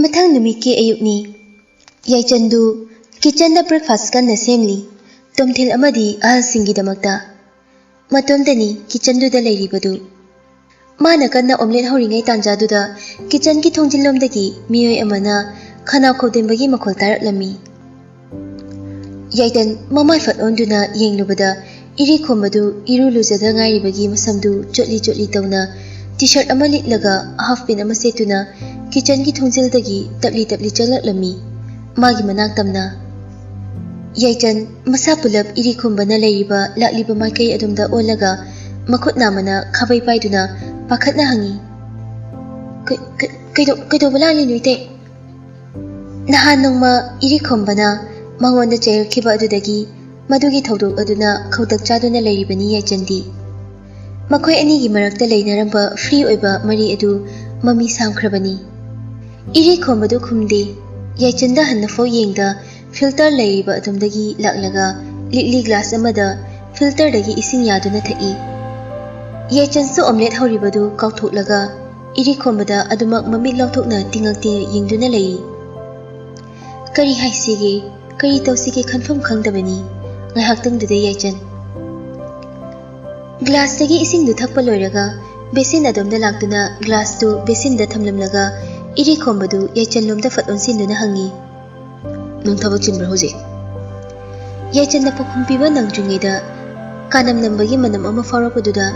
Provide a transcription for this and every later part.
मथंग नुमित के अयुक्नी याइचंदु kitchen the breakfast कन्ना सेमली तोमथिल अमदी अहलसिंगीदमक्ता मतोमदनी kitchen दुदा लेरिबदु माना कन्ना ऑमलेट हौरिङै तांजादुदा किचन की थोंजिलोमदगी मियोय अमना Khanaw खौदेंबगी मखोल तारक्लमी याइदन ममाय फटओंदुना येंगलुबदा eri खोमदु इरु लुजदा ngairibagi masamdu chotli chotli tawna t-shirt ama litlaga half pin ama setuna kitchen gi thongjildagi tapli tapli chalaklami magi manak tamna yaichan masa pulap iri khombana leiriba lakliba maikai adumda olaga makhut namana khabai paiduna pakhatna hangi kaido balali nuite nahan nongma iri khombana mangonda chair khiba adudagi मधुगी थौदोक अदुना खौदक चादुना लेरिबनी याइचंदी मखोय अनीगी मरक्ता लेनरंबा फ्री ओइबा मरी अदु ममी सामख्रबनी इरी खोमबदु खुमदे याइचंदा हन्नफो येंगदा फिल्टर लेरिबा अदुमदगी लाक्लगा लिकली ग्लास अमदा फिल्टर दगी इसिंग यादुना थई याइचंसु ऑमलेट हौरिबदु काउथोकलगा इरी खोमबदा अदुमक ममी लौथोकना तिंगक तिंग येंगदुना लेई करी हाइसिगे करी तौसिगे खनफम खंगदबनी ngahaktung dude yaichan glass tagi ising du thakpa loiraga besin adomda laktuna glass tu besin da thamlamlaga iri khombadu yaichan lomda faton sinduna hangi nung thabak chinbra hoje yaichan na pokhum piba nangjungeda kanam nambagi manam ama farapaduda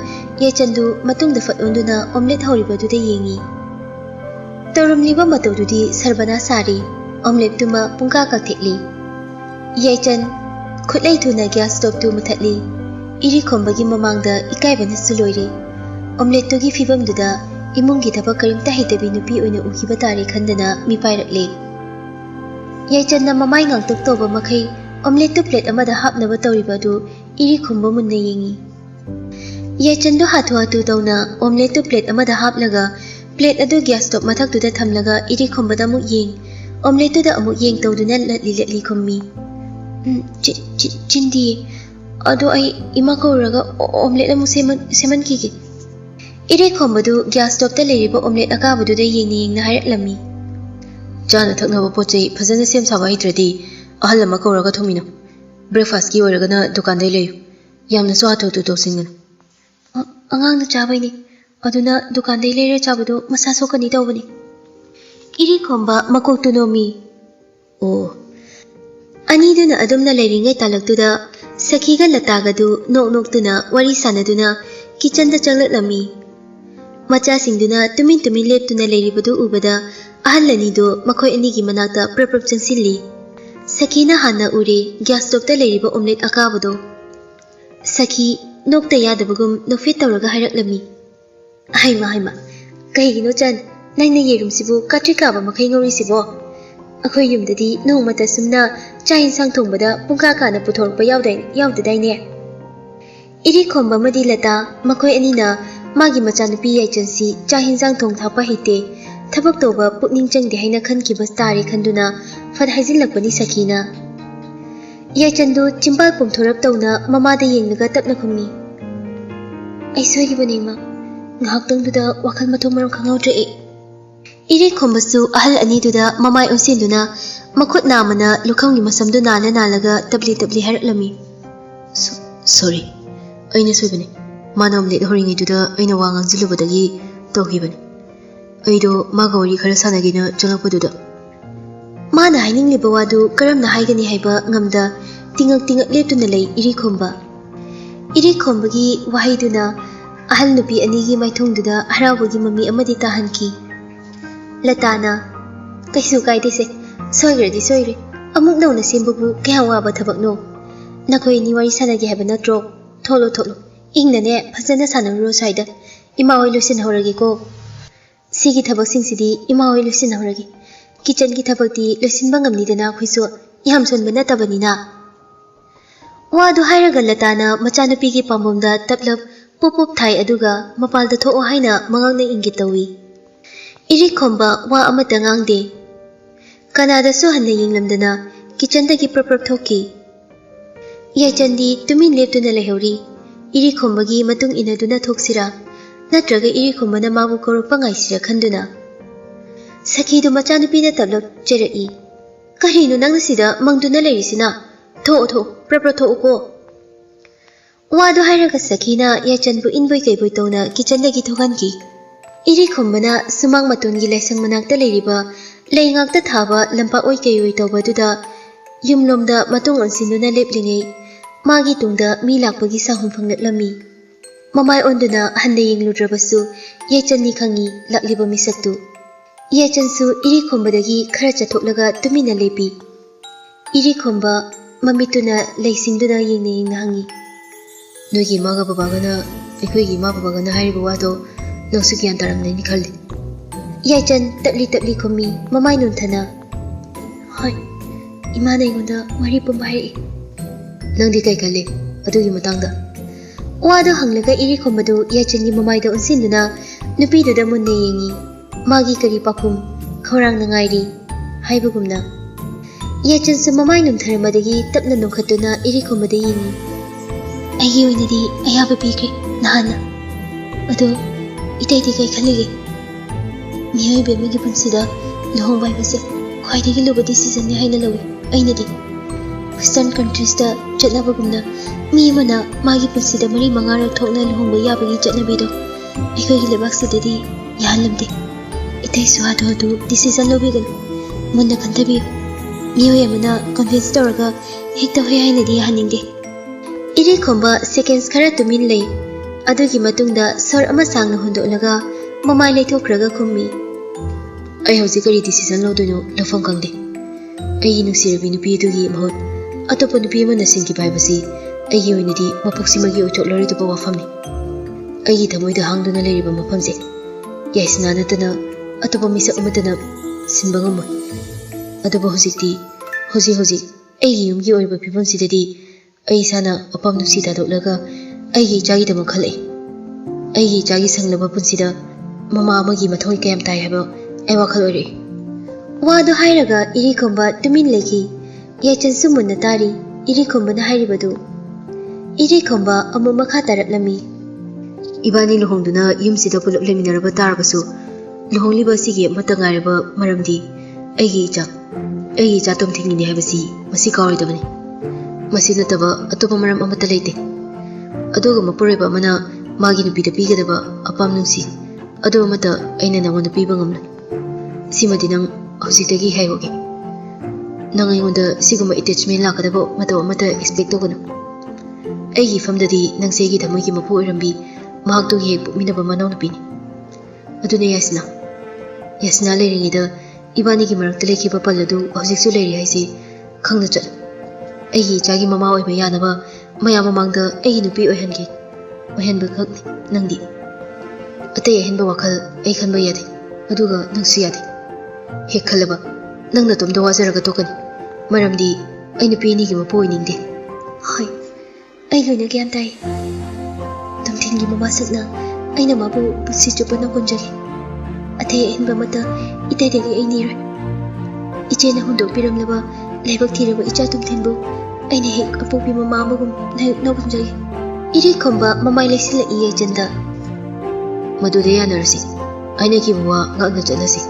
yaichan du matung da fatonduna omelet hauribadu da yengi torumliba matodudi sarbana sari omelet tuma pungka ka thekli yaichan खुदलै थुना gas stove तु मुथतली इरी खोंबगी ममांगदा इकाइबना सुलोइरे ऑमलेटोगी फिबमदुदा इमुंगी थबक करिमता हितबी नुपी ओइना उखिबा तारे खंदना मिपाइरकले याइचन्ना ममाइ ngang तोबा मखै omelette तु plate अमदा हापनबा तौरिबादु eri खोंबा Munna येंगी याइचन्दो हाथु हाथु तौना omelette तु plate अमदा हापलगा plate अदु gas stove मथकदुदा थमलगा eri खोंबदा मुक Young omelette तुदा अमुक Young तौदुना लटली खोम्मी चिंदी अदो आई इमा कौरगा ऑमलेट अमु सेमन कीगे इरे खोमबदु गैस स्टोव ता लेरिबा ऑमलेट अकाबदुदा येंगना हायरक्लमी चाना थकनबा पोचै फजना सेम साबा हित्रदि अहल अमा कौरगा थोमिनो ब्रेकफास्ट की ओरगना दुकान दै लेयु यामना सो हाथो तु तोसिंगन अंगांगना चाबैनि अदुना दुकान दै लेरा चाबदु मसा सोकनी तौबनी इरे खोमबा मकोक्तु नोमी ओ अनीदुना अदुमना लेरिंगै तालक्तुदा सखीगा लतागदु नोक-नोक्तुना वरी सानदुना किचन दा चंगलक्लमी मचासिंगदुना तुमिन तुमिन लेप्तुना लेरिबदु उबदा अहलनिदो मखोय अनीगी मनाक्ता प्रप्रप चंसिल्ली सखीना हाना उरे गैस स्टोव ता लेरिबा ऑमलेट अकाबदो सखी नोक्ता यादबगुम नोफेट तौरगा हायरक्लमी हाइमा कहिगिनो चन नंगना येरुमसिबु काट्रिकाबा मखै ngौरिसिबो अखोय युमददी नोंमता सुमना चाय इंसांग थोंबदा पुंखा काना पुथोरपा यावददाइने इरी खोंबा मदी लता मखोय अनीना मागी मचानुपी याइचनसी चाय इंसांग थोंग थापा हिते थबक तोबा पुकनिंग चंगदे हाइना खनखिबा तारे खंदुना फद हाइजिनलकपनी सखीना याइचंदु चिंपाल पुमथोरप तौना ममादा येंगलगा तपना खुमी आई सोइगिबनेमा ngahakdangduda wakal mathong marang khangawdre इरे खोमबसु अहल अनीदुदा ममाय उनसिंदुना मखुत नामना लुखंगी मसमदु नाला नालगा तबली तबली हरक्लमी सॉरी अइना सोइबने मानम लेट होरिङैदुदा अइना वांगां जिलुबदगी तौहिबने अइदो मागौरी खरा सानगिना चलपदुदा माना हाइनिंगलिबा वादु करमना हाइगनी हाइबा ngamda tingak लेप्तुना लै इरे खोमबगी वाहैदुना अहल नुपी अनीगी माइथोंदुदा हरावगी मम्मी अमदि ताहनकी लताना कैसु कायदे से सोइग्रदी सोइरे अमुक नौना सेमबुबु क्या वाबा थबकनो नखोय नि वारी सानगे हाबा नत्रो थोलो इंगनने फजना सानरो साइदा इमा होय लुसिन हौरगे को सिगी थबक सिंसिदी इमा होय लुसिन हौरगे किचन की थबकती लुसिन बंगमनी दना खुइसो याम सोनबना तबनिना वादु हायरगा लताना मचानुपी की पामबमदा तपलब पुपुप थाई अदुगा मपालदा थोओ हाइना मंगांगना इंगित तवी इरी खोंबा वा अमता ngang कनादा सो हन्ना यिंगलमदना किचन दगी प्रप्रप थोकी याइचंदी तुमिन लेप्तुना लेहौरी इरी खोंबगी मतुंग इनदुना थोक्सिरा नत्रगा इरी खोंबना माबु कोरपा ngaisira खंदुना Sakhidu machanupina tablok cherai. Karino nang sida mangduna leirisina. Tho prapra tho uko. Wado hairaga Sakhina Yachanbu inboi kaiboi tona kitchendagi thoganki. Iri khombana sumang matongi laisang manakta leiriba leingakta thaba lampa oi kaioi tawbaduda yumlomda matong onsinduna leplingai magi tungda mi lakpagi sahum phanglatlami. Mamai onduna hande yengludrabasu Yachanni khangi lakliba misaktu. Yachansu iri khombadagi khara chathoklaga tumina lepi. Iri khomba mamituna leisingduna yengna hangi. Nogi maga babagana ekoigi ma babagana hariba wado nongsu gyan taramnani khalli. Yachan tapli khomi mamai nunthana. Hoi, imana ingonda wari pumba hari. Nangdi kai khalli adugi matangda. Wado hanglaga iri khombadu Yachangi mamaida unsinduna nupiduda munne yengi. Magi kari pakum khorang nangairi haibagumna. Yachansu mamai nuntharamadagi tapna nongkhatuna iri khombada yengi. Aigi oinadi ayaba pikre nahana. Ado itaiti kai khalige. Miyoi bemagi punsida luhong bai base khwaidagi luba decision ni haina lawi. Ainadi Western countries da chatnabagumna mi mana magi punsida mari mangara thokna luhong ba yabagi chatnabido aikoi lebak sidadi yahalamde. Itai suhado adu decision lobigan munna khantabi miyoi amana convince tawraga hekta hoy hainadi yahaningde. Iri khomba seconds khara tumin lei adugi matungda sor ama sangna hundolaga mamai leithokraga khummi. Ai hauji kari decision lodono lafam kangde. Ai nusirabi nupi adugi mahot atopa nupi amana singki baibasi aigi oinadi mapoksimagi oithoklari duba wafamni. Aigi thamoida hangduna leiriba mafamse yaisna natana atopa misa umatana sinba ngamoi. Aduba hojikti hoji aigi yumgi oiba phibamsidadi ai sana apam nusi tadolaga aigi chagi dama khalai. Aigi chagi sanglaba punsida mama amagi mathoi kayam tai haba ai wakhal ore. Wado hairaga iri khomba tumin leki. Yachansu munna tari iri khomba na hairibadu. Iri khomba amu makha taraklami. Ibani luhongduna yumsida pulak leminaraba tarabasu luhongliba sigi amata ngairaba maramdi aigi icha tomthingni haibasi masi kawridabani. Masi nataba atopa maram amata leite. Aduga mapureba amana magi nupida pigadaba apam nungsi adu amata aina nangonda piba ngamna. Simadi nang hojitagi haihoge. Nang aingonda siguma attachment lakadaba mataw amata expect togano. Aigi famdadi nang segi thamoigi mapu oirambi mahaktugi hek pukminaba manaw nupini. Aduna yasna leiringida ibanigi marakta lekhiba palladu hojiksu leiri haise khangna chat. Aigi chagi mama oiba yanaba maya mamangda aigi nupi oihanba khakni nangdi. Atai ahinba wakhal ai khanba yade aduga nangsu yade. Hek khalaba nangna tomda wazaraga tokani maramdi ai nupi ni gi mapu oiningde. Hoi ai loina gyan tai. Tamthingi mama sakna aina mabu pusi chupana konjagi. Atai ahinba mata itaidagi ai niroi. Ichena hundok piramlaba laibak thiraba icha tumthinbu aina hek apopi mama amagum nagunjagi. Iri khomba mamai laisila iye chanda. Madude yanarasi aina ki buwa ngakna chalasi.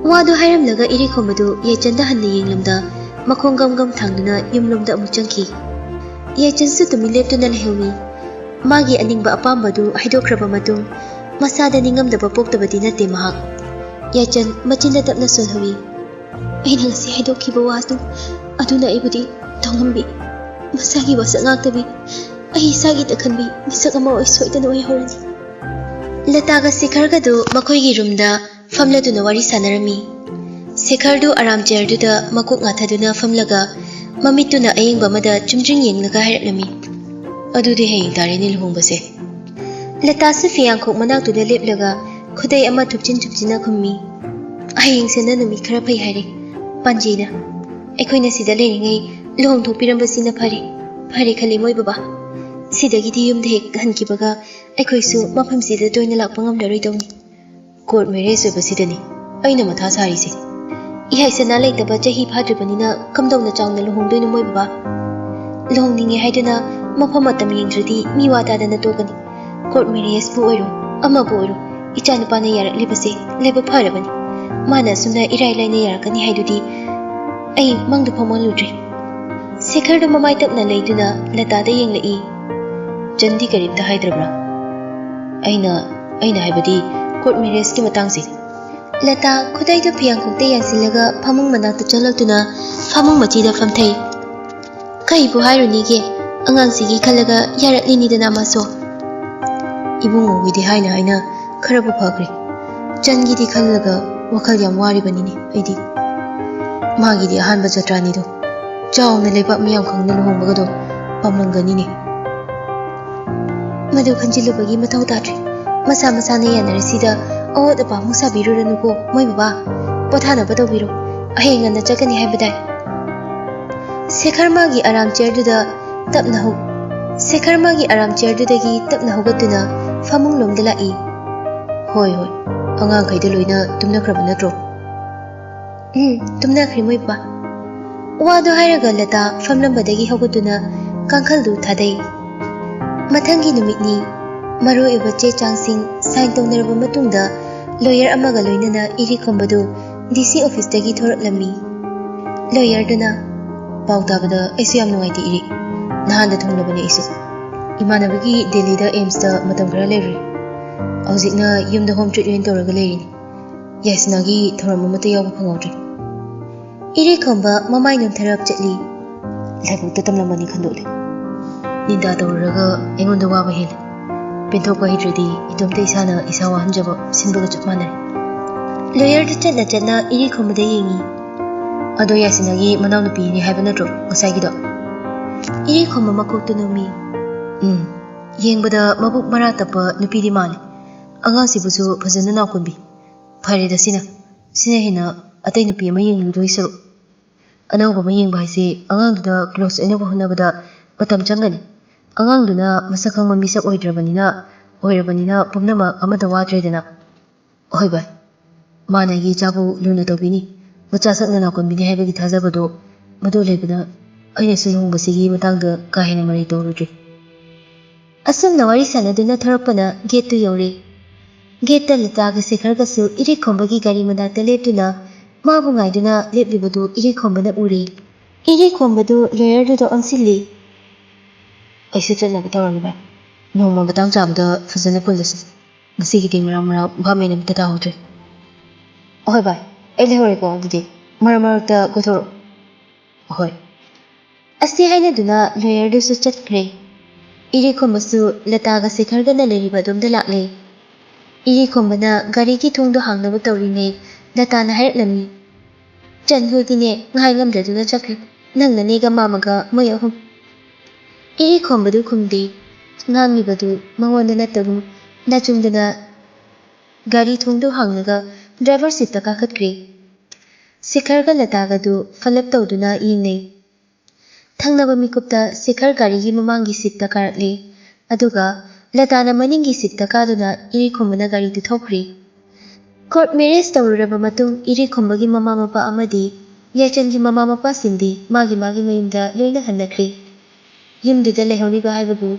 Wado hairamlaga iri khombadu Yachanda hanna yenglamda makhong gam thangduna yumlomda amu changki. Yachansu tumi leptuna lehewi. Magi aningba apambadu haidokraba matung masada ningamdaba poktabadi nate mahak. Yachan machinda tapna solhawi. Aina ngasi haidokhiba wadu aduna aibudi tawngambi masagi wasa ngaktabi ai isagi takhanbi misak ama oi soidana oi horani. Lataga Sekhargadu makoigi roomda famladuna wari sanarami. Sekhardu aram chairduda makuk ngathaduna famlaga mamituna ayengba amada chumjring yenglaga hairaklami. Adudi hayeng tareni luhongbase. Latasu fiyangkhok manaktuda leplaga khudai ama thupchina khummi. Hayeng sena numi khara phai haire panjina. Ekhoina sida leiringai luhong thokpirambasina phare khali moi baba. Sidagidi yumda hek hankibaga aikhoisu mafam sida toina lakpa ngamlaroi tawni. Court marriage oibasidani aina matha sarise. Ihai sana leitaba chahi phadribanina kamdawna changna luhongdoina moi baba. Luhongninge haiduna mafam matam yengdradi mi wadadana tokani. Court marriage bu oiro ama bu oiro icha nupana yaraklibase leba pharabani. ꯃꯥꯅ ꯑꯁꯨꯝꯅ ꯏꯔꯥꯏ ꯂꯥꯏꯅ ꯌꯥꯔꯛꯀꯅꯤ ꯍꯥꯏꯗꯨꯗꯤ ꯑꯩ ꯃꯪꯗ ꯐꯥꯎ ꯃꯪꯂꯨꯗ꯭ꯔꯤ꯫ ꯁꯦꯈꯔꯗꯨ ꯃꯃꯥꯏ ꯇꯞꯅ ꯂꯩꯗꯨꯅ ꯂꯇꯥꯗ ꯌꯦꯡꯂꯛꯏ꯫ ꯆꯟꯗꯤ ꯀꯔꯤꯝꯇ ꯍꯥꯏꯗ꯭ꯔꯕ꯭ꯔꯥ? ꯑꯩꯅ ꯍꯥꯏꯕꯗꯤ ꯀꯣꯔꯠ ꯃꯦꯔꯦꯖꯀꯤ ꯃꯇꯥꯡꯁꯦ꯫ ꯂꯇꯥ ꯈꯨꯗꯩꯗꯨ ꯐꯤꯌꯥꯡꯈꯣꯛꯇ ꯌꯥꯟꯁꯤꯜꯂꯒ ꯐꯃꯨꯡ ꯃꯅꯥꯛꯇ ꯆꯪꯂꯛꯇꯨꯅ ꯐꯃꯨꯡ ꯃꯆꯤꯗ ꯐꯝꯊꯩ꯫ ꯀꯩꯕꯨ ꯍꯥꯏꯔꯨꯅꯤꯒꯦ, ꯑꯉꯥꯡꯁꯤꯒꯤ ꯈꯜꯂꯒ ꯌꯥꯔꯛꯂꯤꯅꯤꯗꯅ ꯃꯥꯁꯨ꯫ ꯏꯕꯨꯡꯉꯣꯒꯤꯗꯤ ꯍꯥꯏꯅ ꯈꯔꯕꯨ ꯐꯈ꯭ꯔꯦ꯫ ꯆꯟꯒꯤꯗꯤ ꯈꯜꯂꯒ ꯋꯥꯈꯜ ꯌꯥꯝ ꯋꯥꯔꯤꯕꯅꯤꯅꯦ ꯑꯩꯗꯤ꯫ ꯃꯥꯒꯤꯗꯤ ꯑꯍꯥꯟꯕ ꯖꯇ꯭ꯔꯥꯅꯤꯗꯣ, ꯆꯥꯎꯅ ꯂꯩꯕꯥꯛ ꯃꯤꯌꯥꯝ ꯈꯪꯅ ꯂꯨꯍꯣꯡꯕꯒꯗꯣ ꯄꯥꯝꯂꯝꯒꯅꯤꯅꯦ꯫ ꯃꯗꯨ ꯈꯟꯖꯤꯜꯂꯨꯕꯒꯤ ꯃꯊꯧ ꯇꯥꯗ꯭ꯔꯤ꯫ ꯃꯁꯥ ꯃꯁꯥꯅ ꯌꯥꯅꯔꯁꯤꯗ ꯑꯋꯣꯠ ꯑꯄꯥꯃꯨꯛ ꯁꯥꯕꯤꯔꯨꯔꯅꯨꯀꯣ ꯃꯣꯏ ꯕꯕꯥ꯫ ꯄꯣꯊꯥꯅꯕ ꯇꯧꯕꯤꯔꯣ, ꯍꯌꯦꯡ ꯉꯟꯅ ꯆꯠꯀꯅꯤ ꯍꯥꯏꯕꯗꯥꯏ꯫ ꯁꯦꯈꯔ ꯃꯥꯒꯤ ꯑꯔꯥꯝ ꯆꯤꯌꯔꯗꯨꯗꯒꯤ ꯇꯞꯅ ꯍꯧꯒꯠꯇꯨꯅ ꯐꯃꯨꯡꯂꯣꯝꯗ ꯂꯥꯛꯏ꯫ ꯍꯣꯏ, ꯑꯉꯥꯡꯈꯩꯗ ꯂꯣꯏꯅ ꯇꯨꯝꯅꯈ꯭ꯔꯕ ꯅꯠꯇ꯭ꯔꯣ? ꯇꯨꯝꯅꯈ꯭ꯔꯦ ꯃꯣꯏ ꯕꯕꯥ꯫ ꯋꯥꯗꯣ ꯍꯥꯏꯔꯒ ꯂꯇꯥ ꯐꯝꯂꯝꯕꯗꯒꯤ ꯍꯧꯒꯠꯇꯨꯅ ꯀꯥꯡꯈꯜꯗꯨ ꯊꯥꯗꯩ꯫ ꯃꯊꯪꯒꯤ ꯅꯨꯃꯤꯠꯅꯤ꯫ ꯃꯔꯨꯑꯣꯏꯕ ꯆꯦ ꯆꯥꯡꯁꯤꯡ ꯁꯥꯏꯟ ꯇꯧꯅꯔꯕ ꯃꯇꯨꯡꯗ ꯂꯣꯌꯔ ꯑꯃꯒ ꯂꯣꯏꯅꯅ ꯏꯔꯤꯈꯣꯝꯕꯗꯨ DC ꯑꯣꯐꯤꯁꯇꯒꯤ ꯊꯣꯔꯛꯂꯝꯃꯤ꯫ ꯂꯣꯌꯔꯗꯨꯅ, ꯄꯥꯎ ꯇꯥꯕꯗ ꯑꯩꯁꯨ ꯌꯥꯝ ꯅꯨꯡꯉꯥꯏꯇꯦ ꯏꯔꯤ꯫ ꯅꯍꯥꯟꯗ ꯊꯨꯡꯂꯕꯅꯦ ꯑꯩꯁꯨ꯫ ꯏꯃꯥꯟꯅꯕꯒꯤ ꯗꯦꯜꯂꯤꯗ ꯑꯦꯝꯁꯇ ꯃꯇꯝ ꯈꯔ ꯂꯩꯔꯨꯔꯦ꯫ ꯍꯧꯖꯤꯛꯅ ꯌꯨꯝꯗ ꯍꯣꯝ ꯇ꯭ꯔꯤꯠꯃꯦꯟ ꯇꯧꯔꯒ ꯂꯩꯔꯤꯅꯤ꯫ ꯌꯥꯏꯁꯅꯥꯒꯤ ꯊꯧꯔꯝ ꯑꯃꯠꯇ ꯌꯥꯎꯕ ꯐꯪꯍꯧꯗ꯭ꯔꯦ꯫ ꯏꯔꯤꯈꯣꯝꯕ ꯃꯃꯥꯏ ꯅꯣꯝꯊꯔꯞ ꯆꯠꯂꯤ꯫ ꯂꯥꯏꯕꯛꯇ ꯇꯝꯂꯝꯃꯅꯤ ꯈꯟꯗꯣꯛꯂꯦ꯫ ꯅꯤꯟꯗꯥ ꯇꯧꯔꯨꯔꯒ ꯑꯩꯉꯣꯟꯗ ꯋꯥꯕ ꯍꯦꯜꯂꯦ꯫ ꯄꯦꯟꯊꯣꯛꯄ ꯍꯩꯇ꯭ꯔꯗꯤ ꯏꯇꯣꯝꯇ ꯏꯁꯥꯅ ꯏꯁꯥ ꯋꯥꯍꯟꯖꯕ ꯁꯤꯟꯕꯒ ꯆꯞ ꯃꯥꯟꯅꯔꯦ꯫ ꯂꯣꯌꯔꯗꯨ ꯆꯠꯅ ꯏꯔꯤꯈꯣꯝꯕꯗ ꯌꯦꯡꯉꯤ꯫ ꯑꯗꯣ ꯌꯥꯏꯁꯅꯥꯒꯤ ꯃꯅꯥꯎꯅꯨꯄꯤꯅꯤ ꯍꯥꯏꯕ ꯅꯠꯇ꯭ꯔꯣ ꯉꯁꯥꯏꯒꯤꯗꯣ? ꯏꯔꯤꯈꯣꯝꯕ ꯃꯀꯣꯛꯇꯨ ꯅꯣꯝꯃꯤ꯫ ꯌꯦꯡꯕꯗ ꯃꯕꯨꯛ ꯃꯔꯥ ꯇꯞꯄ ꯅꯨꯄꯤꯗꯤ ꯃꯥꯜꯂꯦ꯫ ꯑꯉꯥꯡꯁꯤꯕꯨꯁꯨ ꯐꯖꯅ ꯅꯥꯎꯀꯨꯟꯕꯤ꯫ ꯐꯔꯦꯗ ꯁꯤꯅ ꯍꯦꯟꯅ ꯑꯇꯩ ꯅꯨꯄꯤ ꯑꯃ ꯌꯦꯡꯂꯨꯗꯣꯏ ꯁꯔꯨꯛ꯫ ꯑꯅꯧꯕ ꯑꯃ ꯌꯦꯡꯕ ꯍꯥꯏꯁꯦ ꯑꯉꯥꯡꯗꯨꯗ ꯀ꯭ꯂꯣꯖ ꯑꯣꯏꯅꯕ ꯍꯣꯠꯅꯕꯗ ꯃꯇꯝ ꯆꯪꯒꯅꯤ꯫ ꯑꯉꯥꯡꯗꯨꯅ ꯃꯁꯛ ꯈꯪꯕ ꯃꯤꯁꯛ ꯑꯣꯏꯔꯕꯅꯤ나 ꯄꯨꯝꯅꯃꯛ ꯑꯃꯠꯇ ꯋꯥꯗ꯭ꯔꯦꯗꯅ꯫ ꯍꯣꯏ ꯚꯥꯏ, ꯃꯥꯅ ꯑꯩꯒꯤ ꯏꯆꯥꯕꯨ ꯂꯨꯅ ꯇꯧꯕꯤꯅꯤ, ꯃꯆꯥ ꯁꯛꯅ ꯅꯥꯎꯀꯨꯟꯕꯤꯅꯤ ꯍꯥꯏꯕꯒꯤ ꯊꯥꯖꯕꯗꯣ ꯃꯗꯨ ꯂꯩꯕꯅ ꯑꯩꯅꯁꯨ ꯂꯨꯍꯣꯡꯕꯁꯤꯒꯤ ꯃꯇꯥꯡꯗ ꯀꯥ ꯍꯦꯟꯅ ꯃꯔꯩ ꯇꯧꯔꯨꯗ꯭ꯔꯤ꯫ ꯑꯁꯨꯝꯅ ꯋꯥꯔꯤ ꯁꯥꯟꯅꯗꯨꯅ ꯊꯧꯔꯛꯄꯅ ꯒꯦꯠꯇꯨ ꯌꯧꯔꯦ꯫ ꯒꯦꯠꯇ ꯂꯇꯥꯒ ꯁꯦꯈꯔꯒꯁꯨ ꯏꯔꯤꯈꯣꯝꯕꯒꯤ ꯒꯥꯔꯤ ꯃꯅꯥꯛꯇ ꯂꯦꯞꯇꯨꯅ ꯃꯥꯕꯨ ꯉꯥꯏꯗꯨꯅ ꯂꯦꯞꯂꯤꯕꯗꯨ ꯏꯔꯤꯈꯣꯝꯕꯅ ꯎꯔꯦ꯫ ꯏꯔꯤꯈꯣꯝꯕꯗꯨ ꯂꯣꯌꯔꯗꯨꯗ ꯑꯣꯟꯁꯤꯜꯂꯤ꯫ ꯑꯩꯁꯨ ꯆꯠꯅꯕ ꯇꯧꯔꯒꯦ ꯚꯥꯏ꯫ ꯅꯣꯡꯃ ꯃꯇꯥꯡ ꯆꯥꯕꯗ ꯐꯖꯅ ꯄꯨꯜꯂꯁꯤ꯫ ꯉꯁꯤꯒꯤꯗꯤ ꯃꯔꯛ ꯚꯥꯞꯃꯦꯟ ꯑꯃꯇ ꯇꯥꯍꯧꯗ꯭ꯔꯦ꯫ ꯍꯣꯏ ꯚꯥꯏ, ꯑꯩ ꯂꯩꯍꯧꯔꯦꯀꯣ ꯑꯗꯨꯗꯤ ꯃꯔꯛꯇ ꯀꯣꯏꯊꯣꯔꯛꯑꯣ꯫ ꯍꯣꯏ꯫ ꯑꯁꯤ ꯍꯥꯏꯅꯗꯨꯅ ꯂꯣꯌꯔꯗꯨꯁꯨ ꯆꯠꯈ꯭ꯔꯦ꯫ ꯏꯔꯤꯈꯣꯝꯕꯁꯨ ꯂꯇꯥꯒ ꯁꯦꯈꯔꯒꯅ ꯂꯩꯔꯤꯕ ꯑꯗꯣꯝꯗ ꯂꯥꯛꯂꯦ꯫ ꯏꯔꯤꯈꯣꯝꯕꯅ ꯒꯥꯔꯤꯒꯤ ꯊꯣꯡꯗꯣ ꯍꯥꯡꯅꯕ ꯇꯧꯔꯤꯉꯩ ꯂꯇꯥꯅ ꯍꯥꯏꯔꯛꯂꯝꯃꯤ꯫ ꯆꯟꯍꯣꯏꯗꯤꯅꯦ ꯉꯥꯏ ꯉꯝꯗ꯭ꯔꯗꯨꯅ ꯆꯠꯈ꯭ꯔꯦ, ꯅꯪꯅꯅꯦꯒ ꯃꯥꯃꯒ ꯃꯣꯏ 3꯫ ꯏꯔꯤꯈꯣꯝꯕꯗꯨ ꯈꯨꯝꯗꯦ꯫ ꯉꯥꯡꯂꯤꯕꯗꯨ ꯃꯉꯣꯟꯗ ꯅꯠꯇꯒꯨꯝ ꯅꯥꯆꯨꯡꯗꯅ ꯒꯥꯔꯤ ꯊꯣꯡꯗꯣ ꯍꯥꯡꯂꯒ ꯗ꯭ꯔꯥꯏꯚꯔ ꯁꯤꯠꯇ ꯀꯥꯈꯠꯈ꯭ꯔꯦ꯫ ꯁꯦꯈꯔꯒ ꯂꯇꯥꯒꯗꯨ ꯐꯜꯂꯞ ꯇꯧꯗꯨꯅ ꯌꯦꯡꯅꯩ꯫ ꯊꯪꯅꯕ ꯃꯤꯀꯨꯞꯇ ꯁꯦꯈꯔ ꯒꯥꯔꯤꯒꯤ ꯃꯃꯥꯡꯒꯤ ꯁꯤꯠꯇ ꯀꯥꯔꯛꯂꯦ, ꯑꯗꯨꯒ ꯂꯇꯥꯅ ꯃꯅꯤꯡꯒꯤ ꯁꯤꯠꯇ ꯀꯥꯗꯨꯅ ꯏꯔꯤꯈꯣꯝꯕꯅ ꯒꯥꯔꯤꯗꯨ ꯊꯧꯈ꯭ꯔꯦ꯫ ꯀꯣꯔꯠ ꯃꯦꯔꯦꯖ ꯇꯧꯔꯨꯔꯕ ꯃꯇꯨꯡ ꯏꯔꯤꯈꯣꯝꯕꯒꯤ ꯃꯃꯥ ꯃꯄꯥ ꯑꯃꯗꯤ ꯌꯥꯏꯆꯟꯒꯤ ꯃꯃꯥ ꯃꯄꯥꯁꯤꯡꯗꯤ ꯃꯥꯒꯤ ꯃꯌꯨꯝꯗ ꯂꯣꯏꯅ ꯍꯟꯅꯈ꯭ꯔꯦ꯫ ꯌꯨꯝꯗꯨꯗ ꯂꯩꯍꯧꯔꯤꯕ ꯍꯥꯏꯕꯕꯨ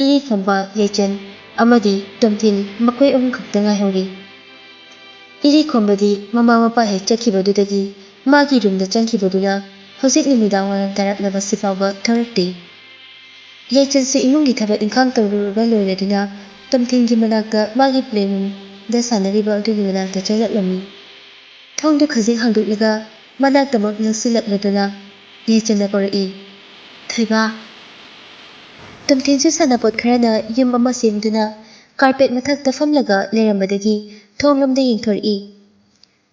ꯏꯔꯤꯈꯣꯝꯕ, ꯌꯥꯏꯆꯟ ꯑꯃꯗꯤ ꯇꯣꯝꯊꯤꯟ ꯃꯈꯣꯏ 3 ꯈꯛꯇ ꯉꯥꯏꯍꯧꯔꯦ꯫ ꯏꯔꯤꯈꯣꯝꯕꯗꯤ ꯃꯃꯥ ꯃꯄꯥ ꯍꯦꯛ ꯆꯠꯈꯤꯕꯗꯨꯗꯒꯤ ꯃꯥꯒꯤ ꯔꯨꯝꯗ ꯆꯪꯈꯤꯕꯗꯨꯅ ꯍꯧꯖꯤꯛ ꯅꯨꯃꯤꯗꯥꯡꯋꯥꯏꯔꯝ ꯇꯥꯔꯛꯂꯕꯁꯤꯐꯥꯎꯕ ꯊꯣꯔꯛꯇꯦ꯫ ꯌꯥꯏꯆꯟꯁꯨ ꯏꯃꯨꯡꯒꯤ ꯊꯕꯛ ꯏꯪꯈꯥꯡ ꯇꯧꯔꯨꯔꯒ ꯂꯣꯏꯔꯗꯨꯅ ꯇꯣꯝꯊꯤꯟꯒꯤ ꯃꯅꯥꯛꯇ ꯃꯥꯒꯤ ꯄ꯭ꯂꯦꯔꯨꯝꯗ ꯁꯥꯟꯅꯔꯤꯕ ꯑꯗꯨꯒꯤ ꯃꯅꯥꯛꯇ ꯆꯪꯂꯛꯂꯝꯃꯤ꯫ ꯊꯣꯡꯗꯨ ꯈꯖꯤꯛ ꯍꯥꯡꯗꯣꯛꯂꯒ ꯃꯅꯥꯛꯇꯃꯛ ꯅꯛꯁꯤꯜꯂꯛꯂꯗꯨꯅ ꯌꯥꯏꯆꯟꯅ ꯀꯧꯔꯛꯏ, "ꯊꯣꯏꯕ"꯫ ꯇꯣꯝꯊꯤꯟꯁꯨ ꯁꯥꯟꯅꯄꯣꯠ ꯈꯔꯅ ꯌꯨꯝ ꯑꯃ ꯁꯦꯝꯗꯨꯅ ꯀꯥꯔꯄꯦꯠ ꯃꯊꯛꯇ ꯐꯝꯂꯒ ꯂꯩꯔꯝꯕꯗꯒꯤ ꯊꯣꯡꯂꯣꯝꯗ ꯌꯦꯡꯊꯣꯔꯛꯏ꯫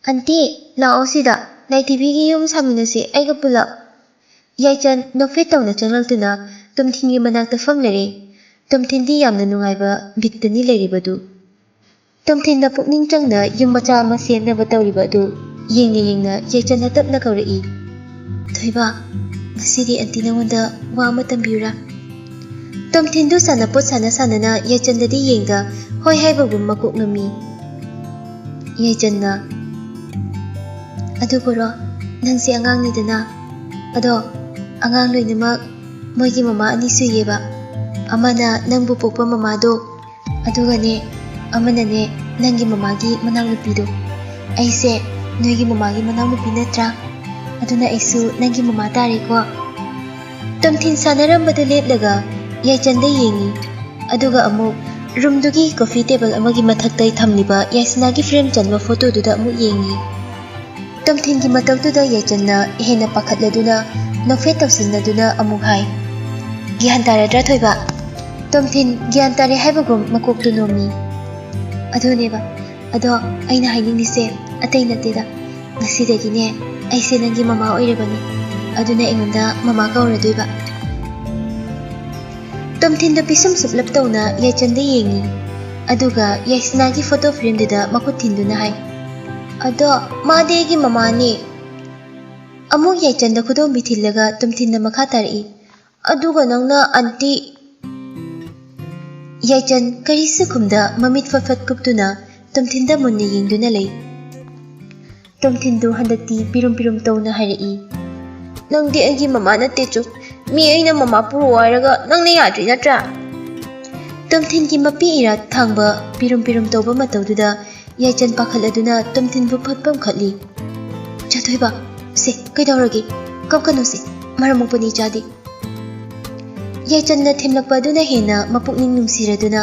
"ꯑꯟꯇꯤ, ꯂꯥꯛꯑꯣ ꯁꯤꯗ, ꯂꯥꯏꯙꯤꯕꯤꯒꯤ ꯌꯨꯝ ꯁꯥꯃꯤꯟꯅꯁꯤ ꯑꯩꯒ ꯄꯨꯜꯂꯞ"꯫ ꯌꯥꯏꯆꯟ ꯅꯣꯛꯐꯦꯠ ꯇꯧꯅ ꯆꯪꯂꯛꯇꯨꯅ ꯇꯣꯝꯊꯤꯟꯒꯤ ꯃꯅꯥꯛꯇ ꯐꯝꯂꯔꯦ꯫ ꯇꯣꯝꯊꯤꯟꯗꯤ ꯌꯥꯝꯅ ꯅꯨꯡꯉꯥꯏꯕ ꯕꯤꯠꯇꯅꯤ ꯂꯩꯔꯤꯕꯗꯨ꯫ ꯇꯣꯝꯊꯤꯟꯅ ꯄꯨꯛꯅꯤꯡ ꯆꯪꯅ ꯌꯨꯝ ꯃꯆꯥ ꯑꯃ ꯁꯦꯝꯅꯕ ꯇꯧꯔꯤꯕ ꯑꯗꯨ ꯌꯦꯡꯅ ꯌꯥꯏꯆꯟꯅ ꯇꯞꯅ ꯀꯧꯔꯛꯏ, "ꯊꯣꯏꯕ, ꯉꯁꯤꯗꯤ ꯑꯟꯇꯤ ꯅꯉꯣꯟꯗ ꯋꯥ ꯑꯃ ꯇꯝꯕꯤꯌꯨꯔꯥ"꯫ ꯇꯣꯝꯊꯤꯟꯗꯨ ꯁꯥꯟꯅꯄꯣꯠ ꯁꯥꯟꯅꯅ ꯌꯥꯏꯆꯟꯗꯗꯤ ꯌꯦꯡꯗ ꯍꯣꯏ ꯍꯥꯏꯕꯒꯨꯝ ꯃꯀꯣꯛ ꯅꯣꯝꯃꯤ꯫ ꯌꯥꯏꯆꯟꯅ, "ꯑꯗꯨꯕꯨꯔꯣ, ꯅꯪꯁꯦ ꯑꯉꯥꯡꯅꯤꯗꯅ, ꯑꯗꯣ ꯑꯉꯥꯡ ꯂꯣꯏꯅꯃꯛ ꯃꯣꯏꯒꯤ ꯃꯃꯥ 2 ꯁꯨꯏꯌꯦꯕ꯫ ꯑꯃꯅ ꯅꯪꯕꯨ ꯄꯣꯛꯄ ꯃꯃꯥꯗꯣ, ꯑꯗꯨꯒꯅꯦ ꯑꯃꯅꯅꯦ ꯅꯪꯒꯤ ꯃꯃꯥꯒꯤ ꯃꯅꯥꯎꯅꯨꯄꯤꯗꯣ꯫ ꯑꯩꯁꯦ ꯅꯣꯏꯒꯤ ꯃꯃꯥꯒꯤ ꯃꯅꯥꯎꯅꯨꯄꯤ ꯅꯠꯇ꯭ꯔꯥ? ꯑꯗꯨꯅ ꯑꯩꯁꯨ ꯅꯪꯒꯤ ꯃꯃꯥ ꯇꯥꯔꯦꯀꯣ꯫ ꯇꯣꯝꯊꯤꯟ ꯁꯥꯟꯅꯔꯝꯕꯗꯨ ꯂꯦꯞꯂꯒ ꯌꯥꯏꯆꯟꯗ ꯌꯦꯡꯉꯤ, ꯑꯗꯨꯒ ꯑꯃꯨꯛ ꯔꯨꯝꯗꯨꯒꯤ ꯀꯣꯐꯤ ꯇꯦꯕꯜ ꯑꯃꯒꯤ ꯃꯊꯛꯇ ꯊꯝꯂꯤꯕ ꯌꯥꯏꯁꯅꯥꯒꯤ ꯐ꯭ꯔꯦꯝ ꯆꯟꯕ ꯐꯣꯇꯣꯗꯨꯗ ꯑꯃꯨꯛ ꯌꯦꯡꯉꯤ꯫ ꯇꯣꯝꯊꯤꯟꯒꯤ ꯃꯇꯧꯗꯨꯗ ꯌꯥꯏꯆꯟꯅ ꯍꯦꯟꯅ ꯄꯥꯈꯠꯂꯗꯨꯅ ꯅꯣꯛꯐꯦꯠ ꯇꯧꯁꯤꯟꯅꯗꯨꯅ ꯑꯃꯨꯛ ꯍꯥꯏ, "ꯒ꯭ꯌꯥꯟ ꯇꯥꯔꯗ꯭ꯔꯥ ꯊꯣꯏꯕ?" ꯇꯣꯝꯊꯤꯟ ꯒ꯭ꯌꯥꯟ ꯇꯥꯔꯦ ꯍꯥꯏꯕꯒꯨꯝ ꯃꯀꯣꯛꯇꯨ ꯅꯣꯝꯃꯤ꯫ "ꯑꯗꯨꯅꯦꯕ, ꯑꯗꯣ ꯑꯩꯅ ꯍꯥꯏꯅꯤꯡꯂꯤꯁꯦ ꯑꯇꯩ ꯅꯠꯇꯦꯗ. ꯉꯁꯤꯗꯒꯤꯅꯦ ꯑꯩꯁꯦ ꯅꯪꯒꯤ ꯃꯃꯥ ꯑꯣꯏꯔꯕꯅꯤ. ꯑꯗꯨꯅ ꯑꯩꯉꯣꯟꯗ ꯃꯃꯥ ꯀꯧꯔꯗꯣꯏꯕ." ꯇꯣꯝꯊꯤꯟꯗꯨ ꯄꯤꯁꯨꯝ ꯁꯨꯞꯂꯞ ꯇꯧꯅ ꯌꯥꯏꯆꯟꯗ ꯌꯦꯡꯉꯤ, ꯑꯗꯨꯒ ꯌꯥꯏꯁꯅꯥꯒꯤ ꯐꯣꯇꯣ ꯐ꯭ꯔꯦꯝꯗꯨꯗ ꯃꯈꯨꯠ ꯊꯤꯟꯗꯨꯅ ꯍꯥꯏ, "ꯑꯗꯣ ꯃꯥꯗꯤ ꯑꯩꯒꯤ ꯃꯃꯥꯅꯤ." ꯑꯃꯨꯛ ꯌꯥꯏꯆꯟꯗ ꯈꯨꯗꯣꯝꯕꯤ ꯊꯤꯜꯂꯒ ꯇꯣꯝꯊꯤꯟꯅ ꯃꯈꯥ ꯇꯥꯔꯛꯏ, "ꯑꯗꯨꯒ ꯅꯪꯅ ꯑꯟꯇꯤ..." ꯌꯥꯏꯆꯟ ꯀꯔꯤꯁꯨ ꯈꯨꯝꯗ ꯃꯃꯤꯠ ꯐꯠ-ꯐꯠ ꯀꯨꯞꯇꯨꯅ ꯇꯣꯝꯊꯤꯟꯗ ꯃꯨꯟꯅ ꯌꯦꯡꯗꯨꯅ ꯂꯩ꯫ ꯇꯣꯝꯊꯤꯟꯗꯨ ꯍꯟꯗꯛꯇꯤ ꯄꯤꯔꯨꯝ-ꯄꯤꯔꯨꯝ ꯇꯧꯅ ꯍꯥꯏꯔꯛꯏ, "ꯅꯪꯗꯤ ꯑꯩꯒꯤ ꯃꯃꯥ ꯅꯠꯇꯦ ꯆꯨ. ꯃꯤ ꯑꯩꯅ ꯃꯃꯥ ꯄꯨꯔꯛꯑꯣ ꯍꯥꯏꯔꯒ ꯅꯪꯅ ꯌꯥꯗ꯭ꯔꯤ ꯅꯠꯇ꯭ꯔꯥ?" ꯇꯣꯝꯊꯤꯟꯒꯤ ꯃꯄꯤ ꯏꯔꯥꯠ ꯊꯥꯡꯕ ꯄꯤꯔꯨꯝ-ꯄꯤꯔꯨꯝ ꯇꯧꯕ ꯃꯇꯧꯗꯨꯗ ꯌꯥꯏꯆꯟ ꯄꯥꯈꯠꯂꯗꯨꯅ ꯇꯣꯝꯊꯤꯟꯕꯨ ꯐꯠ ꯄꯝꯈꯠꯂꯤ꯫ "ꯆꯥꯊꯣꯏꯕ, ꯁꯦ ꯀꯩꯗꯧꯔꯒꯦ? ꯀꯞꯀꯅꯨꯁꯦ, ꯃꯔꯝ ꯃꯣꯛꯄꯅꯤ ꯏꯆꯥꯗꯤ." ꯌꯥꯏꯆꯟꯅ ꯊꯦꯝꯂꯛꯄ ꯑꯗꯨꯅ ꯍꯦꯟꯅ ꯃꯄꯨꯛꯅꯤꯡ ꯅꯨꯡꯁꯤꯔꯗꯨꯅ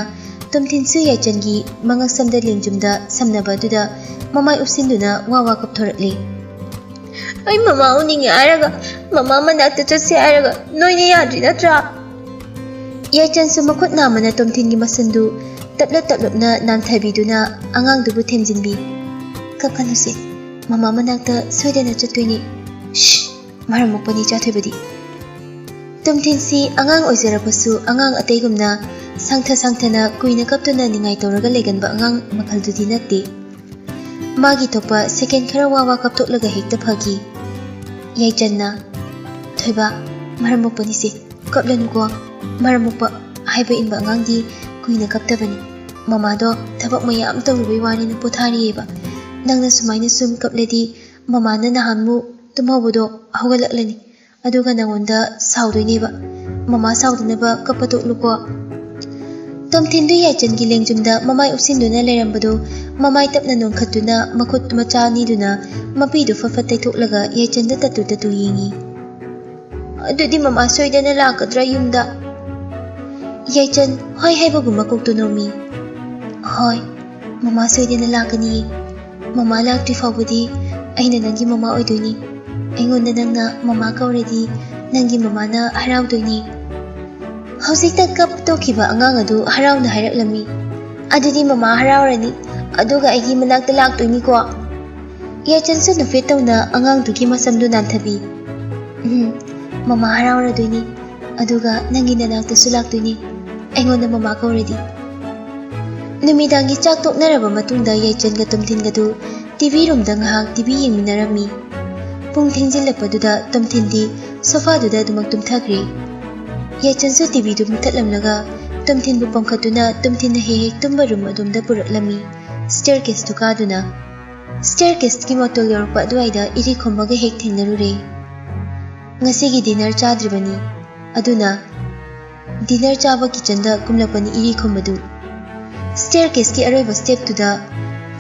ꯇꯣꯝꯊꯤꯟꯁꯨ ꯌꯥꯏꯆꯟꯒꯤ ꯃꯉꯛꯁꯝꯗ ꯂꯦꯡꯖꯨꯝꯗ ꯁꯝꯅꯕ ꯑꯗꯨꯗ ꯃꯃꯥꯏ ꯎꯞꯁꯤꯟꯗꯨꯅ ꯋꯥ ꯀꯞꯊꯣꯔꯛꯂꯤ꯫ "ꯑꯩ ꯃꯃꯥ ꯎꯅꯤꯡꯉꯦ ꯍꯥꯏꯔꯒ, ꯃꯃꯥ ꯃꯅꯥꯛꯇ ꯆꯠꯁꯦ ꯍꯥꯏꯔꯒ ꯅꯣꯏꯅ ꯌꯥꯗ꯭ꯔꯤ ꯅꯠꯇ꯭ꯔꯥ?" ꯌꯥꯏꯆꯟꯁꯨ ꯃꯈꯨꯠ ꯅꯥꯝꯃꯅ ꯇꯣꯝꯊꯤꯟꯒꯤ ꯃꯁꯝꯗꯨ ꯇꯞꯂꯞ-ꯇꯞꯂꯞꯅ ꯅꯥꯟꯊꯕꯤꯗꯨꯅ ꯑꯉꯥꯡꯗꯨꯕꯨ ꯊꯦꯝꯖꯤꯟꯕꯤ꯫ "ꯀꯞꯀꯅꯨꯁꯦ, ꯃꯃꯥ ꯃꯅꯥꯛꯇ ꯁꯣꯏꯗꯅ ꯆꯠꯇꯣꯏꯅꯤ. ꯁ꯭ꯁ, ꯃꯔꯝ ꯃꯣꯛꯄꯅꯤ ꯏꯆꯥꯊꯣꯏꯕꯗꯤ." ꯇꯣꯝꯊꯤꯟꯁꯤ ꯑꯉꯥꯡ ꯑꯣꯏꯖꯔꯕꯁꯨ ꯑꯉꯥꯡ ꯑꯇꯩꯒꯨꯝꯅ ꯁꯥꯡꯊ-ꯁꯥꯡꯊꯅ ꯀꯨꯏꯅ ꯀꯞꯇꯨꯅ ꯅꯤꯡꯉꯥꯏ ꯇꯧꯔꯒ ꯂꯩꯒꯟꯕ ꯑꯉꯥꯡ ꯃꯈꯜꯗꯨꯗꯤ ꯅꯠꯇꯦ꯫ ꯃꯥꯒꯤ ꯊꯣꯛꯄ ꯁꯦꯀꯦꯟ ꯈꯔ ꯋꯥ ꯀꯞꯊꯣꯛꯂꯒ ꯍꯦꯛꯇ ꯐꯈꯤ꯫ ꯌꯥꯏꯆꯟꯅ, "ꯊꯣꯏꯕ, ꯃꯔꯝ ꯃꯣꯛꯄꯅꯤꯁꯦ, ꯀꯞꯂꯅꯨꯀꯣ. ꯃꯔꯝ ꯃꯣꯛꯄ ꯍꯥꯏꯕ ꯏꯟꯕ ꯑꯉꯥꯡꯗꯤ ꯀꯨꯏꯅ ꯀꯞꯇꯕꯅꯤ. ꯃꯃꯥꯗꯣ ꯊꯕꯛ ꯃꯌꯥꯝ ꯇꯧꯔꯨꯕꯩ ꯋꯥꯅꯤꯅ ꯄꯣꯊꯥꯔꯤꯌꯦꯕ. ꯅꯪꯅ ꯁꯨꯃꯥꯏꯅ ꯁꯨꯝ ꯀꯞꯂꯗꯤ ꯃꯃꯥꯅ ꯅꯍꯥꯟꯃꯨꯛ ꯇꯨꯝꯍꯧꯕꯗꯣ ꯍꯧꯒꯠꯂꯛꯂꯅꯤ, ꯑꯗꯨꯒ ꯅꯪꯉꯣꯟꯗ ꯁꯥꯎꯗꯣꯏꯅꯦꯕ. ꯃꯃꯥ ꯁꯥꯎꯗꯅꯕ ꯀꯞꯄ ꯇꯣꯛꯂꯨꯀꯣ." ꯇꯣꯝꯊꯤꯟꯗꯨ ꯌꯥꯏꯆꯟꯒꯤ ꯂꯦꯡꯖꯨꯝꯗ ꯃꯃꯥꯏ ꯎꯞꯁꯤꯟꯗꯨꯅ ꯂꯩꯔꯝꯕꯗꯨ ꯃꯃꯥꯏ ꯇꯞꯅ ꯅꯣꯟꯈꯠꯇꯨꯅ ꯃꯈꯨꯠ ꯃꯆꯥ ꯑꯅꯤꯗꯨꯅ ꯃꯄꯤꯗꯨ ꯐꯠ-ꯐꯠ ꯇꯩꯊꯣꯛꯂꯒ ꯌꯥꯏꯆꯟꯗ ꯇꯠꯇꯨ-ꯇꯠꯇꯨ ꯌꯦꯡꯉꯤ꯫ "ꯑꯗꯨꯗꯤ ꯃꯃꯥ ꯁꯣꯏꯗꯅ ꯂꯥꯛꯀꯗ꯭ꯔꯥ ꯌꯨꯝꯗ?" ꯌꯥꯏꯆꯟ ꯍꯣꯏ ꯍꯥꯏꯕꯒꯨꯝ ꯃꯀꯣꯛꯇꯨ ꯅꯣꯝꯃꯤ꯫ "ꯍꯣꯏ, ꯃꯃꯥ ꯁꯣꯏꯗꯅ ꯂꯥꯛꯀꯅꯤꯌꯦ. ꯃꯃꯥ ꯂꯥꯛꯇ꯭ꯔꯤ ꯐꯥꯎꯕꯗꯤ ꯑꯩꯅ ꯅꯪꯒꯤ ꯃꯃꯥ ꯑꯣꯏꯗꯣꯏꯅꯤ. ꯑꯩꯉꯣꯟꯗ ꯅꯪꯅ ꯃꯃꯥ ꯀꯧꯔꯗꯤ ꯅꯪꯒꯤ ꯃꯃꯥꯅ ꯍꯔꯥꯎꯗꯣꯏꯅꯤ." ꯍꯧꯖꯤꯛꯇ ꯀꯞꯇꯣꯛꯈꯤꯕ ꯑꯉꯥꯡ ꯑꯗꯨ ꯍꯔꯥꯎꯅ ꯍꯥꯏꯔꯛꯂꯝꯃꯤ, "ꯑꯗꯨꯗꯤ ꯃꯃꯥ ꯍꯔꯥꯎꯔꯅꯤ, ꯑꯗꯨꯒ ꯑꯩꯒꯤ ꯃꯅꯥꯛꯇ ꯂꯥꯛꯇꯣꯏꯅꯤꯀꯣ?" ꯌꯥꯏꯆꯟꯁꯨ ꯅꯣꯛꯐꯦꯠ ꯇꯧꯅ ꯑꯉꯥꯡꯗꯨꯒꯤ ꯃꯁꯝꯗꯨ ꯅꯥꯟꯊꯕꯤ, "ꯃꯃꯥ ꯍꯔꯥꯎꯔꯗꯣꯏꯅꯤ, ꯑꯗꯨꯒ ꯅꯪꯒꯤ ꯅꯅꯥꯛꯇꯁꯨ ꯂꯥꯛꯇꯣꯏꯅꯤ, ꯑꯩꯉꯣꯟꯗ ꯃꯃꯥ ꯀꯧꯔꯗꯤ." ꯅꯨꯃꯤꯗꯥꯡꯒꯤ ꯆꯥꯛ ꯇꯣꯛꯅꯔꯕ ꯃꯇꯨꯡꯗ ꯌꯥꯏꯆꯟꯒ ꯇꯣꯝꯊꯤꯟꯒꯗꯨ ꯇꯤꯚꯤ ꯔꯨꯝꯗ ꯉꯥꯏꯍꯥꯛ ꯇꯤꯚꯤ ꯌꯦꯡꯃꯤꯟꯅꯔꯝꯃꯤ꯫ ꯄꯨꯡ ꯊꯦꯡꯖꯤꯜꯂꯛꯄꯗꯨꯗ ꯇꯣꯝꯊꯤꯟꯗꯤ ꯁꯣꯐꯥꯗꯨꯗ ꯑꯗꯨꯃꯛ ꯇꯨꯝꯊꯈ꯭ꯔꯦ꯫ ꯌꯥꯏꯆꯟꯁꯨ ꯇꯤꯚꯤꯗꯨ ꯃꯨꯊꯠꯂꯝꯂꯒ ꯇꯣꯝꯊꯤꯟꯕꯨ ꯄꯝꯈꯠꯇꯨꯅ ꯇꯣꯝꯊꯤꯟꯅ ꯍꯦꯛ-ꯍꯦꯛ ꯇꯨꯝꯕ ꯔꯨꯝ ꯑꯗꯣꯝꯗ ꯄꯨꯔꯛꯂꯝꯃꯤ, ꯁ꯭ꯇꯦꯌꯔꯀꯦꯁꯇꯨ ꯀꯥꯗꯨꯅ꯫ ꯁ꯭ꯇꯦꯌꯔꯀꯦꯁꯀꯤ ꯃꯇꯣꯜ ꯌꯧꯔꯛꯄ ꯑꯗꯨꯋꯥꯏꯗ ꯏꯔꯤ ꯈꯣꯝꯕꯒ ꯍꯦꯛ ꯊꯦꯡꯅꯔꯨꯔꯦ꯫ "ꯉꯁꯤꯒꯤ ꯗꯤꯅꯔ ꯆꯥꯗ꯭ꯔꯤꯕꯅꯤ, ꯑꯗꯨꯅ..." ꯗꯤꯅꯔ ꯆꯥꯕ ꯀꯤꯆꯟꯗ ꯀꯨꯝꯂꯛꯄꯅꯤ ꯏꯔꯤ ꯈꯣꯝꯕꯗꯨ꯫ ꯁ꯭ꯇꯦꯌꯔꯀꯦꯁꯀꯤ ꯑꯔꯣꯏꯕ ꯁ꯭ꯇꯦꯞꯇꯨꯗ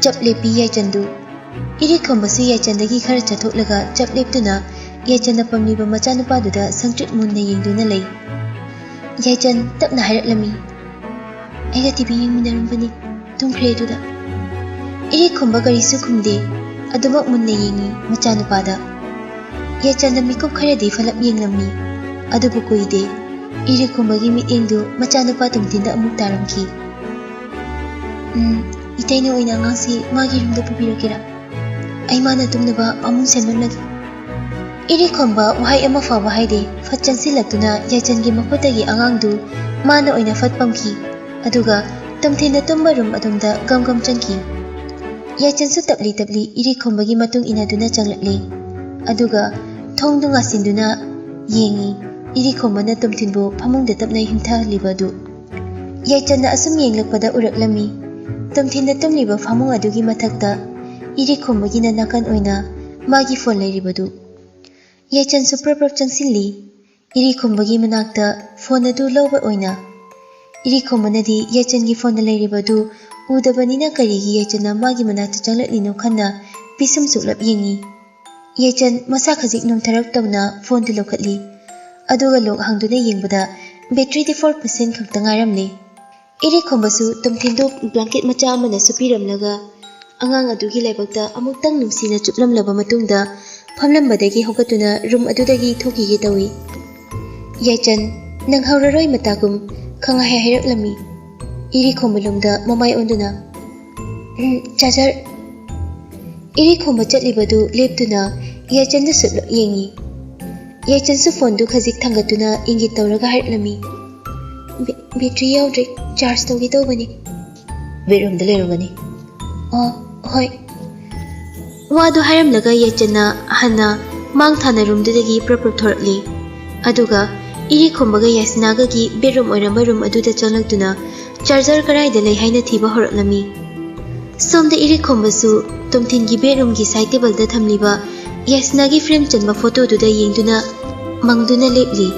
ꯆꯞ ꯂꯦꯞꯄꯤ ꯌꯥꯏꯆꯟꯗꯨ꯫ ꯏꯔꯤ ꯈꯣꯝꯕꯁꯨ ꯌꯥꯏꯆꯟꯗꯒꯤ ꯈꯔ ꯆꯠꯊꯣꯛꯂꯒ ꯆꯞ ꯂꯦꯞꯇꯨꯅ ꯌꯥꯏꯆꯟꯅ ꯄꯝꯂꯤꯕ ꯃꯆꯥꯅꯨꯄꯥꯗꯨꯗ ꯁꯪꯇ꯭ꯔꯤꯛ ꯃꯨꯟꯅ ꯌꯦꯡꯗꯨꯅ ꯂꯩ꯫ ꯌꯥꯏꯆꯟ ꯇꯞꯅ ꯍꯥꯏꯔꯛꯂꯝꯃꯤ, "ꯑꯩꯒ ꯇꯤꯚꯤ ꯌꯦꯡꯃꯤꯟꯅꯔꯝꯕꯅꯤ, ꯇꯨꯝꯈ꯭ꯔꯦ ꯑꯗꯨꯗ." ꯏꯔꯤ ꯈꯣꯝꯕ ꯀꯔꯤꯁꯨ ꯈꯨꯝꯗꯦ, ꯑꯗꯨꯃꯛ ꯃꯨꯟꯅ ꯌꯦꯡꯉꯤ ꯃꯆꯥꯅꯨꯄꯥꯗ꯫ ꯌꯥꯏꯆꯟꯗ ꯃꯤꯀꯨꯞ ꯈꯔꯗꯤ ꯐꯠꯂꯞ ꯌꯦꯡꯂꯝꯃꯤ, ꯑꯗꯨꯕꯨ ꯀꯨꯏꯗꯦ, ꯏꯔꯤ ꯈꯣꯝꯕꯒꯤ ꯃꯤꯠꯌꯦꯡꯗꯨ ꯃꯆꯥꯅꯨꯄꯥ ꯇꯣꯝꯊꯤꯟꯗ ꯑꯃꯨꯛ ꯇꯥꯔꯝꯈꯤ꯫ "ꯏꯇꯩꯅ ꯑꯣꯏꯅ ꯑꯉꯥꯡꯁꯤ ꯃꯥꯒꯤ ꯔꯨꯝꯗ ꯄꯨꯕꯤꯔꯛꯀꯦꯔꯥ? ꯑꯩ ꯃꯥꯅ ꯇꯨꯝꯅꯕ ꯐꯃꯨꯡ ꯁꯦꯝꯂꯝꯂꯒꯦ." ꯏꯔꯤ ꯈꯣꯝꯕ ꯋꯥꯍꯩ ꯑꯃ ꯐꯥꯎꯕ ꯍꯥꯏꯗꯦ, ꯐꯠ ꯆꯪꯁꯤꯜꯂꯛꯇꯨꯅ ꯌꯥꯏꯆꯟꯒꯤ ꯃꯈꯨꯠꯇꯒꯤ ꯑꯉꯥꯡꯗꯨ ꯃꯥꯅ ꯑꯣꯏꯅ ꯐꯠ ꯄꯝꯈꯤ, ꯑꯗꯨꯒ ꯇꯣꯝꯊꯤꯟꯅ ꯇꯨꯝꯕ ꯔꯨꯝ ꯑꯗꯣꯝꯗ ꯒꯝ-ꯒꯝ ꯆꯪꯈꯤ꯫ ꯌꯥꯏꯆꯟꯁꯨ ꯇꯞꯂꯤ-ꯇꯞꯂꯤ ꯏꯔꯤ ꯈꯣꯝꯕꯒꯤ ꯃꯇꯨꯡ ꯏꯟꯅꯗꯨꯅ ꯆꯪꯂꯛꯂꯦ, ꯑꯗꯨꯒ ꯊꯣꯡꯗꯨ ꯉꯥꯁꯤꯟꯗꯨꯅ ꯌꯦꯡꯉꯤ ꯏꯔꯤ ꯈꯣꯝꯕꯅ ꯇꯣꯝꯊꯤꯟꯕꯨ ꯐꯃꯨꯡꯗ ꯇꯞꯅ ꯍꯤꯝꯊꯍꯜꯂꯤꯕ ꯑꯗꯨ꯫ ꯌꯥꯏꯆꯟꯅ ꯑꯁꯨꯝ ꯌꯦꯡꯂꯛꯄꯗ ꯎꯔꯛꯂꯝꯃꯤ, ꯇꯣꯝꯊꯤꯟꯅ ꯇꯨꯝꯂꯤꯕ ꯐꯃꯨꯡ ꯑꯗꯨꯒꯤ ꯃꯊꯛꯇ ꯏꯔꯤ ꯈꯣꯝꯕꯒꯤꯅ ꯅꯥꯀꯟ ꯑꯣꯏꯅ ꯃꯥꯒꯤ ꯐꯣꯟ ꯂꯩꯔꯤꯕꯗꯨ꯫ ꯌꯥꯏꯆꯟꯁꯨ ꯄ꯭ꯔꯞ-ꯄ꯭ꯔꯞ ꯆꯪꯁꯤꯜꯂꯤ ꯏꯔꯤ ꯈꯣꯝꯕꯒꯤ ꯃꯅꯥꯛꯇ ꯐꯣꯟ ꯑꯗꯨ ꯂꯧꯕ ꯑꯣꯏꯅ꯫ ꯏꯔꯤ ꯈꯣꯝꯕꯅꯗꯤ ꯌꯥꯏꯆꯟꯒꯤ ꯐꯣꯟꯗ ꯂꯩꯔꯤꯕꯗꯨ ꯎꯗꯕꯅꯤꯅ ꯀꯔꯤꯒꯤ ꯌꯥꯏꯆꯟꯅ ꯃꯥꯒꯤ ꯃꯅꯥꯛꯇ ꯆꯪꯂꯛꯂꯤꯅꯣ ꯈꯟꯅ ꯄꯤꯁꯨꯝ ꯁꯨꯛꯂꯞ ꯌꯦꯡꯉꯤ꯫ ꯌꯥꯏꯆꯟ ꯃꯁꯥ ꯈꯖꯤꯛ ꯅꯣꯝꯊꯔꯛ ꯇꯧꯅ ꯐꯣꯟꯗꯨ ꯂꯧꯈꯠꯂꯤ꯫ ꯑꯗꯨꯒ ꯂꯣꯛ ꯍꯥꯡꯗꯨꯅ ꯌꯦꯡꯕꯗ ꯕꯦꯇ꯭ꯔꯤꯗꯤ 4% ꯈꯛꯇ ꯉꯥꯏꯔꯝꯂꯦ꯫ ꯏꯔꯦꯛ ꯈꯣꯝꯕꯁꯨ ꯇꯨꯝꯊꯤꯟꯗꯣ ꯕ꯭ꯂꯥꯡꯀꯦꯠ ꯃꯆꯥ ꯑꯃꯅ ꯁꯨꯞꯄꯤꯔꯝꯂꯒ ꯑꯉꯥꯡ ꯑꯗꯨꯒꯤ ꯂꯥꯏꯕꯛꯇ ꯑꯃꯨꯛꯇꯪ ꯅꯨꯡꯁꯤꯅ ꯆꯨꯞꯂꯝꯂꯕ ꯃꯇꯨꯡꯗ ꯐꯝꯂꯝꯕꯗꯒꯤ ꯍꯧꯒꯠꯇꯨꯅ ꯔꯨꯝ ꯑꯗꯨꯗꯒꯤ ꯊꯣꯛꯈꯤꯒꯦ ꯇꯧꯏ꯫ ꯌꯥꯏꯆꯟ ꯅꯪꯍꯧꯔꯔꯣꯏ ꯃꯇꯥꯒꯨꯝ ꯈꯪꯍꯥꯏ ꯍꯥꯏꯔꯛꯂꯝꯃꯤ꯫ ꯏꯔꯦꯛ ꯈꯣꯝꯕꯂꯣꯝꯗ ꯃꯃꯥꯏ ꯑꯣꯟꯗꯨꯅ ꯆꯥꯔꯖꯔ꯫ ꯏꯔꯦꯛ ꯈꯣꯝꯕ ꯆꯠꯂꯤꯕꯗꯨ ꯂꯦꯞꯇꯨꯅ ꯌꯥꯏꯆꯟꯗ ꯁꯨꯠꯂꯞ ꯌꯦꯡꯉꯤ꯫ ꯌꯥꯏꯆꯟꯁꯨ ꯐꯣꯟꯗꯨ ꯈꯖꯤꯛ ꯊꯥꯡꯒꯠꯇꯨꯅ ꯏꯪꯒꯤꯠ ꯇꯧꯔꯒ ꯍꯥꯏꯔꯛꯂꯝꯃꯤ꯫ ꯕꯦꯇ꯭ꯔꯤ ꯌꯥꯎꯗ꯭ꯔꯦ, ꯆꯥꯔꯖ ꯇꯧꯒꯦ ꯇꯧꯕꯅꯤ꯫ ꯕꯦꯠꯔꯨꯝꯗ ꯂꯩꯔꯝꯒꯅꯤ꯫ ꯍꯣꯏ꯫ ꯋꯥꯗꯨ ꯍꯥꯏꯔꯝꯂꯒ ꯌꯥꯏꯆꯟꯅ ꯍꯟꯅ ꯃꯥꯡ ꯊꯥꯅ ꯔꯨꯝꯗꯨꯗꯒꯤ ꯄ꯭ꯔꯞ ꯊꯣꯔꯛꯂꯤ꯫ ꯑꯗꯨꯒ ꯏꯔꯦꯛ ꯈꯣꯝꯕꯒ ꯌꯥꯏꯁꯅꯥꯒꯒꯤ ꯕꯦꯠꯔꯨꯝ ꯑꯣꯏꯔꯝꯕ ꯔꯨꯝ ꯑꯗꯨꯗ ꯆꯪꯂꯛꯇꯨꯅ ꯆꯥꯔꯖꯔ ꯀꯔꯥꯏꯗ ꯂꯩ ꯍꯥꯏꯅ ꯊꯤꯕ ꯍꯧꯔꯛꯂꯝꯃꯤ꯫ ꯁꯣꯝꯗ ꯏꯔꯦꯛ ꯈꯣꯝꯕꯁꯨ ꯇꯨꯝꯊꯤꯟꯒꯤ ꯕꯦꯠꯔꯨꯝꯒꯤ ꯁꯥꯏꯠ ꯇꯦꯕꯜꯗ ꯊꯝꯂꯤꯕ ꯌꯥꯏꯁꯅꯥꯒꯤ ꯐ꯭ꯔꯦꯝ ꯆꯟꯕ ꯐꯣꯇꯣꯗꯨꯗ ꯌꯦꯡꯗꯨꯅ ꯃꯪꯗꯨꯅ ꯂꯦꯞꯂꯤ꯫